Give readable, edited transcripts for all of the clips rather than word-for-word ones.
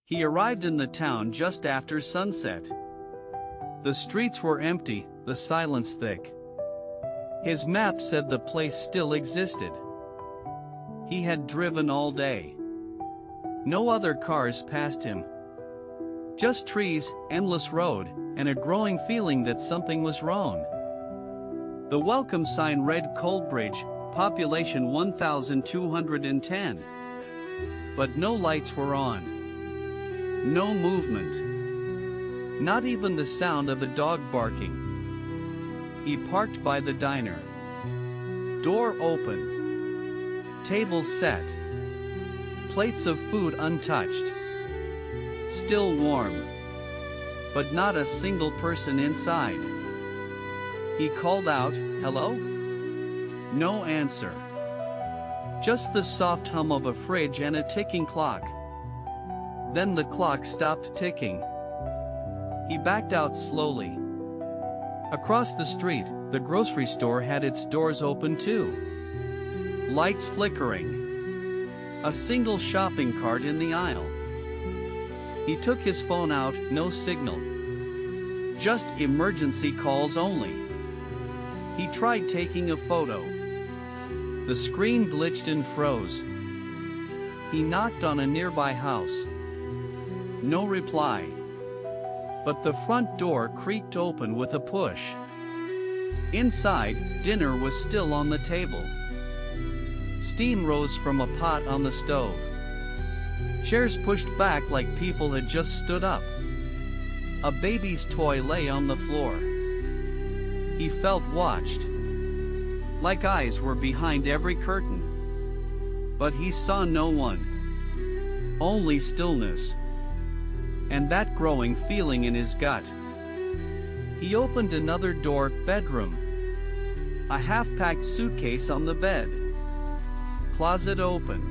He arrived in the town just after sunset. The streets were empty, the silence thick. His map said the place still existed. He had driven all day. No other cars passed him. Just trees, endless road, and a growing feeling that something was wrong. The welcome sign read Coldbridge, population 1,210. But no lights were on. No movement. Not even the sound of a dog barking. He parked by the diner. Door open. Tables set. Plates of food untouched. Still warm. But not a single person inside. He called out, "Hello?" No answer. Just the soft hum of a fridge and a ticking clock. Then the clock stopped ticking. He backed out slowly. Across the street, the grocery store had its doors open too. Lights flickering. A single shopping cart in the aisle. He took his phone out, no signal. Just emergency calls only. He tried taking a photo. The screen glitched and froze. He knocked on a nearby house. No reply. But the front door creaked open with a push. Inside, dinner was still on the table. Steam rose from a pot on the stove. Chairs pushed back like people had just stood up. A baby's toy lay on the floor. He felt watched. Like eyes were behind every curtain. But he saw no one. Only stillness. And that growing feeling in his gut. He opened another door, bedroom. A half-packed suitcase on the bed. Closet open.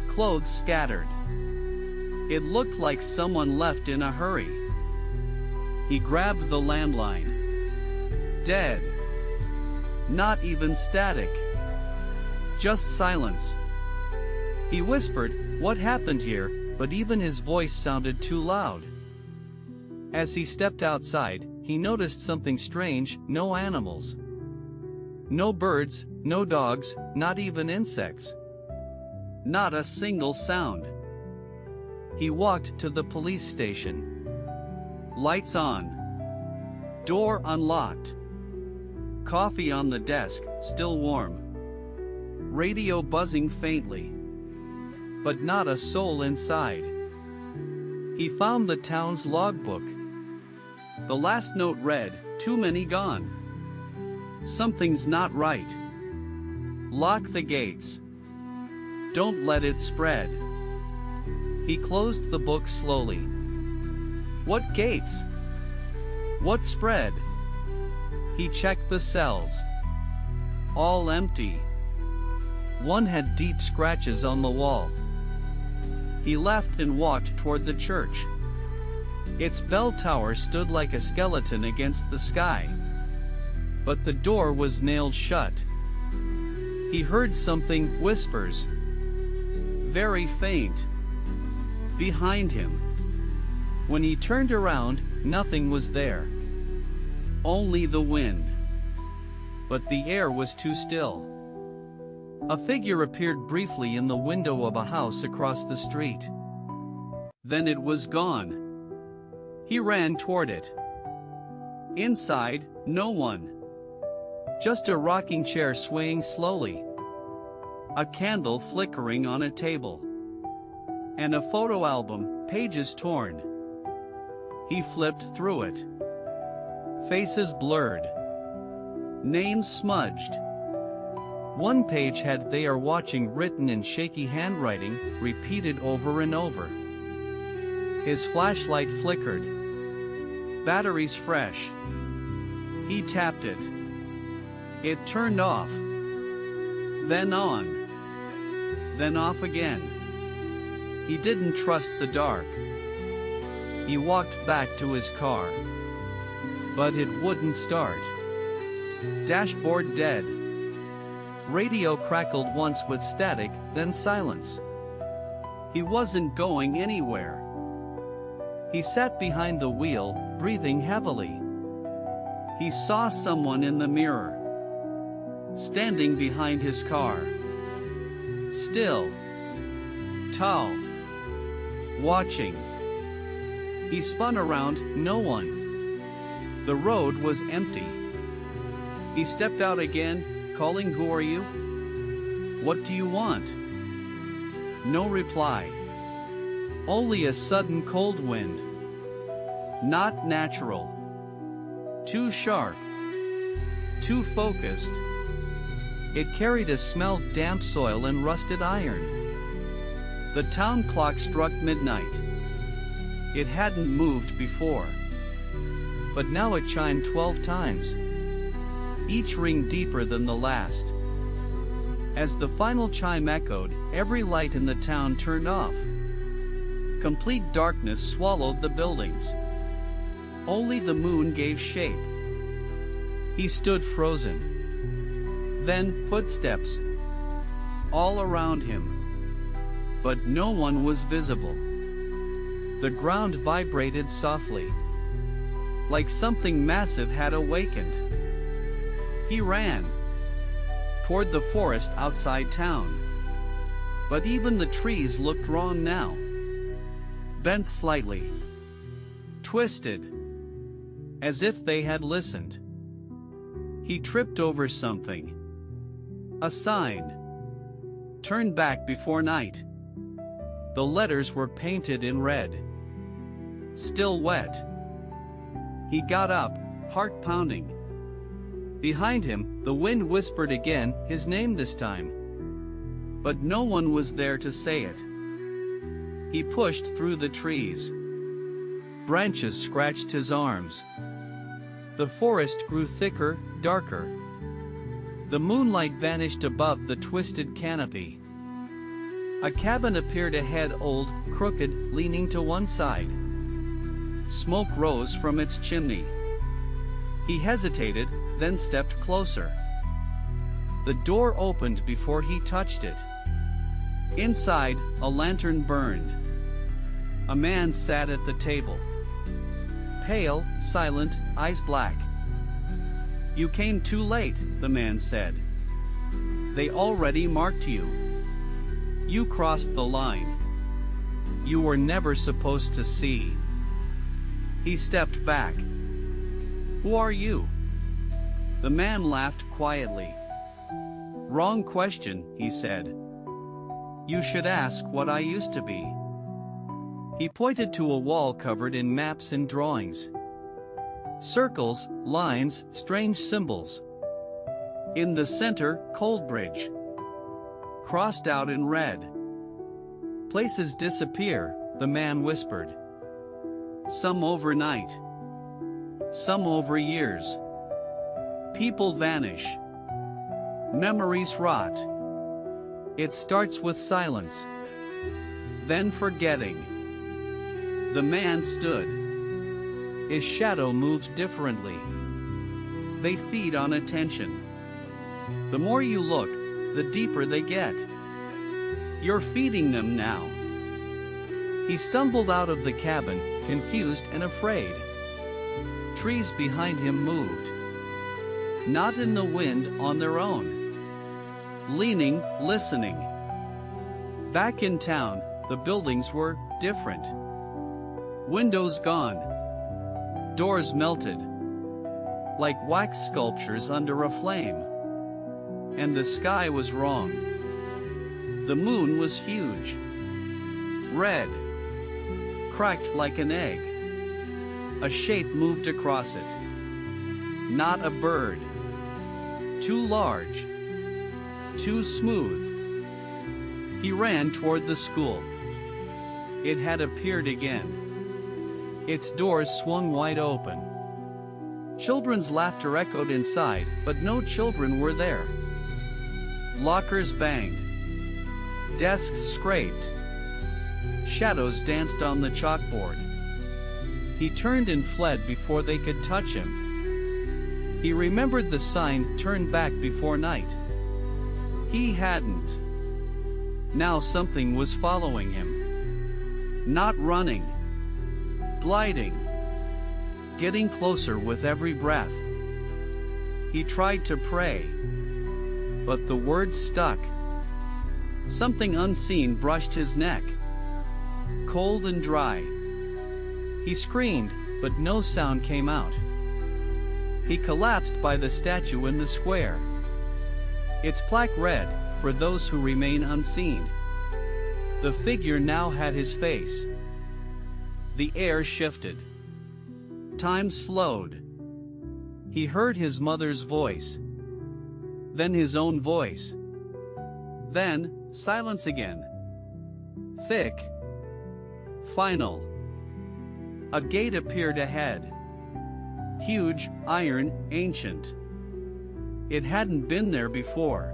Clothes scattered. It looked like someone left in a hurry. He grabbed the landline. Dead. Not even static. Just silence. He whispered, "What happened here?" But even his voice sounded too loud. As he stepped outside, he noticed something strange: no animals. No birds, no dogs, not even insects. Not a single sound. He walked to the police station. Lights on. Door unlocked. Coffee on the desk, still warm. Radio buzzing faintly. But not a soul inside. He found the town's logbook. The last note read, "Too many gone. Something's not right. Lock the gates. Don't let it spread." He closed the book slowly. What gates? What spread? He checked the cells. All empty. One had deep scratches on the wall. He left and walked toward the church. Its bell tower stood like a skeleton against the sky. But the door was nailed shut. He heard something, whispers. Very faint. Behind him. When he turned around, nothing was there. Only the wind. But the air was too still. A figure appeared briefly in the window of a house across the street. Then it was gone. He ran toward it. Inside, no one. Just a rocking chair swaying slowly. A candle flickering on a table. And a photo album, pages torn. He flipped through it. Faces blurred. Names smudged. One page had "They are watching" written in shaky handwriting, repeated over and over. His flashlight flickered. Batteries fresh. He tapped it. It turned off. Then on. Then off again. He didn't trust the dark. He walked back to his car. But it wouldn't start. Dashboard dead. Radio crackled once with static, then silence. He wasn't going anywhere. He sat behind the wheel, breathing heavily. He saw someone in the mirror, standing behind his car. Still, tall, watching. He spun around, no one. The road was empty. He stepped out again, calling, "Who are you? What do you want?" No reply. Only a sudden cold wind. Not natural. Too sharp. Too focused. It carried a smell of damp soil and rusted iron. The town clock struck midnight. It hadn't moved before. But now it chimed 12 times. Each ring deeper than the last. As the final chime echoed, every light in the town turned off. Complete darkness swallowed the buildings. Only the moon gave shape. He stood frozen. Then, footsteps. All around him. But no one was visible. The ground vibrated softly. Like something massive had awakened. He ran. Toward the forest outside town. But even the trees looked wrong now. Bent slightly. Twisted. As if they had listened. He tripped over something. A sign. Turn back before night. The letters were painted in red. Still wet. He got up, heart pounding. Behind him, the wind whispered again, his name this time. But no one was there to say it. He pushed through the trees. Branches scratched his arms. The forest grew thicker, darker. The moonlight vanished above the twisted canopy. A cabin appeared ahead, old, crooked, leaning to one side. Smoke rose from its chimney. He hesitated, then stepped closer. The door opened before he touched it. Inside, a lantern burned. A man sat at the table. Pale, silent, eyes black. "You came too late," the man said. "They already marked you. You crossed the line. You were never supposed to see." He stepped back. "Who are you?" The man laughed quietly. "Wrong question," he said. "You should ask what I used to be." He pointed to a wall covered in maps and drawings. Circles, lines, strange symbols. In the center, Coldbridge. Crossed out in red. "Places disappear," the man whispered. "Some overnight. Some over years. People vanish. Memories rot. It starts with silence. Then forgetting." The man stood. His shadow moved differently. They feed on attention. The more you look, the deeper they get. You're feeding them now. He stumbled out of the cabin, confused and afraid. Trees behind him moved. Not in the wind, on their own. Leaning, listening. Back in town, the buildings were different. Windows gone. Doors melted. Like wax sculptures under a flame. And the sky was wrong. The moon was huge. Red. Cracked like an egg. A shape moved across it. Not a bird. Too large. Too smooth. He ran toward the school. It had appeared again. Its doors swung wide open. Children's laughter echoed inside, but no children were there. Lockers banged. Desks scraped. Shadows danced on the chalkboard. He turned and fled before they could touch him. He remembered the sign, "Turn back before night." He hadn't. Now something was following him. Not running. Gliding. Getting closer with every breath. He tried to pray. But the words stuck. Something unseen brushed his neck. Cold and dry. He screamed, but no sound came out. He collapsed by the statue in the square. Its plaque read, "For those who remain unseen." The figure now had his face. The air shifted. Time slowed. He heard his mother's voice. Then his own voice. Then, silence again. Thick. Final. A gate appeared ahead. Huge, iron, ancient. It hadn't been there before.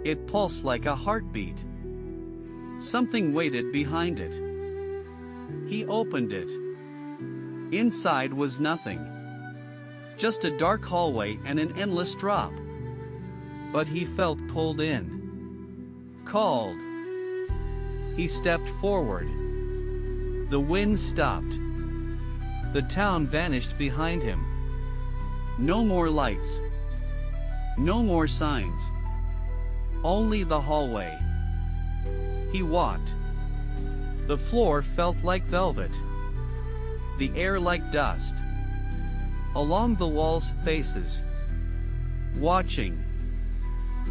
It pulsed like a heartbeat. Something waited behind it. He opened it. Inside was nothing. Just a dark hallway and an endless drop. But he felt pulled in. Called. He stepped forward. The wind stopped. The town vanished behind him. No more lights. No more signs. Only the hallway. He walked. The floor felt like velvet. The air like dust. Along the walls, faces. Watching.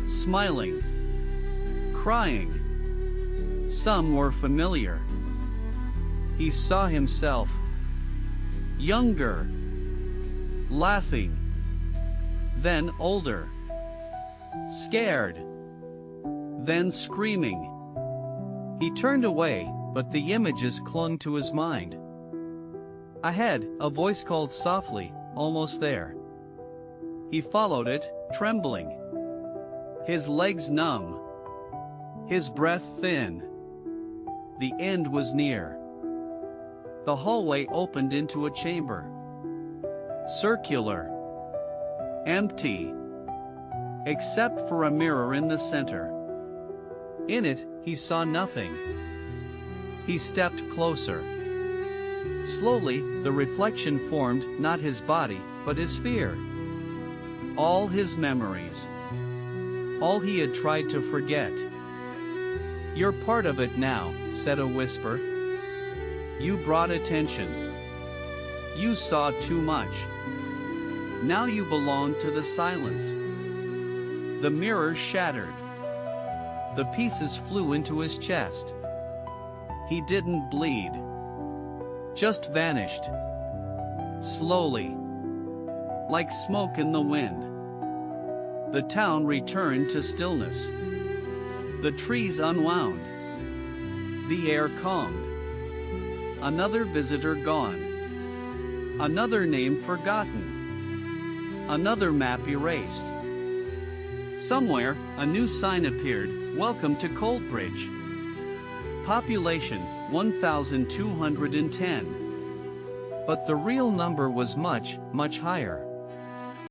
Smiling. Crying. Some were familiar. He saw himself. Younger. Laughing. Then older. Scared. Then screaming. He turned away, but the images clung to his mind. Ahead, a voice called softly, almost there. He followed it, trembling. His legs numb. His breath thin. The end was near. The hallway opened into a chamber. Circular. Empty. Except for a mirror in the center. In it, he saw nothing. He stepped closer. Slowly, the reflection formed not his body, but his fear. All his memories. All he had tried to forget. "You're part of it now," said a whisper. "You brought attention. You saw too much. Now you belong to the silence." The mirror shattered. The pieces flew into his chest. He didn't bleed. Just vanished. Slowly. Like smoke in the wind. The town returned to stillness. The trees unwound. The air calmed. Another visitor gone. Another name forgotten. Another map erased. Somewhere, a new sign appeared, "Welcome to Coldbridge." Population, 1,210. But the real number was much, much higher.